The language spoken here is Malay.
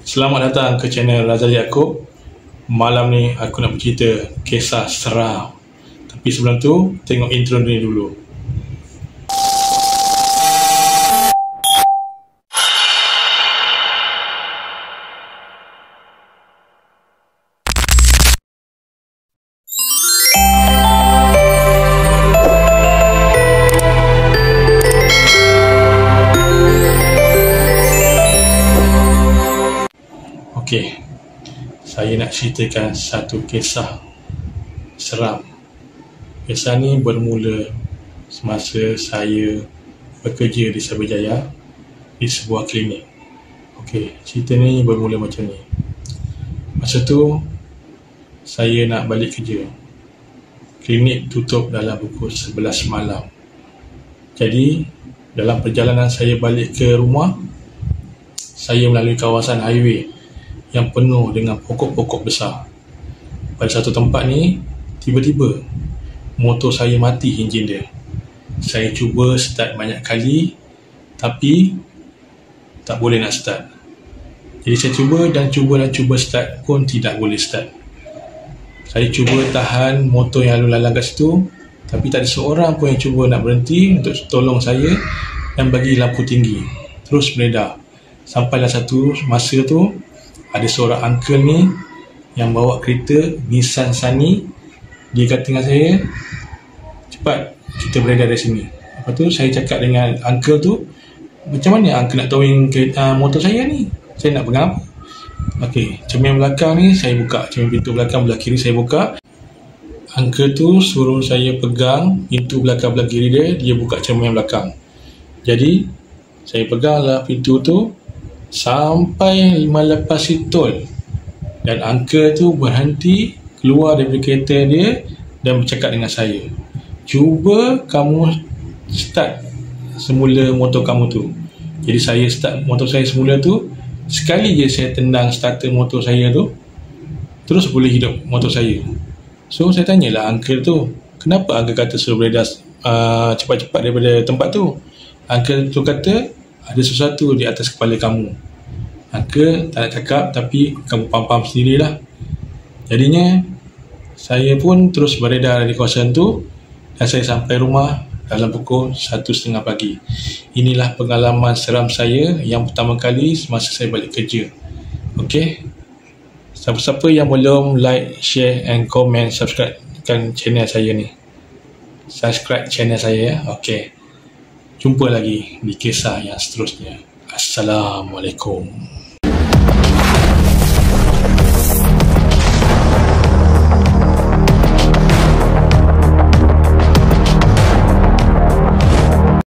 Selamat datang ke channel Razali Yaakob. Malam ni aku nak bercerita kisah seram. Tapi sebelum tu, tengok intro ni dulu. Okey, saya nak ceritakan satu kisah seram. Kisah ni bermula semasa saya bekerja di Cyberjaya di sebuah klinik. Okey, cerita ni bermula macam ni. Masa tu saya nak balik kerja. Klinik tutup dalam pukul 11 malam. Jadi dalam perjalanan saya balik ke rumah, saya melalui kawasan highway yang penuh dengan pokok-pokok besar. Pada satu tempat ni, tiba-tiba motor saya mati enjin dia. Saya cuba start banyak kali, tapi tak boleh nak start. Jadi saya cuba start pun tidak boleh start. Saya cuba tahan motor yang lalu lalang kat situ, tapi tak ada seorang pun yang cuba nak berhenti untuk tolong saya dan bagi lampu tinggi. Terus beredar. Sampailah satu masa tu, ada seorang uncle ni yang bawa kereta Nissan Sunny. Dia kata dengan saya, cepat kita beredar dari sini. Lepas tu saya cakap dengan uncle tu, macam mana uncle nak towing kereta motor saya ni? Saya nak pegang apa? Okey, cermin belakang ni saya buka. Cermin pintu belakang belah kiri saya buka. Uncle tu suruh saya pegang pintu belakang belah kiri dia. Dia buka cermin belakang. Jadi saya peganglah pintu tu sampai melepas tol, dan uncle tu berhenti, keluar dari kereta dia dan bercakap dengan saya, cuba kamu start semula motor kamu tu. Jadi saya start motor saya semula tu. Sekali je saya tendang starter motor saya tu, terus boleh hidup motor saya. So saya tanyalah uncle tu, kenapa uncle kata suruh beredar cepat-cepat daripada tempat tu? Uncle tu kata ada sesuatu di atas kepala kamu. Uncle tak nak cakap, tapi kamu faham sendirilah. Jadinya saya pun terus beredar dari kawasan tu, dan saya sampai rumah dalam pukul 1:30 pagi. Inilah pengalaman seram saya yang pertama kali semasa saya balik kerja. Okey, siapa-siapa yang belum like, share and comment, subscribekan channel saya ni. Subscribe channel saya ya. Okey, jumpa lagi di kisah yang seterusnya. Assalamualaikum.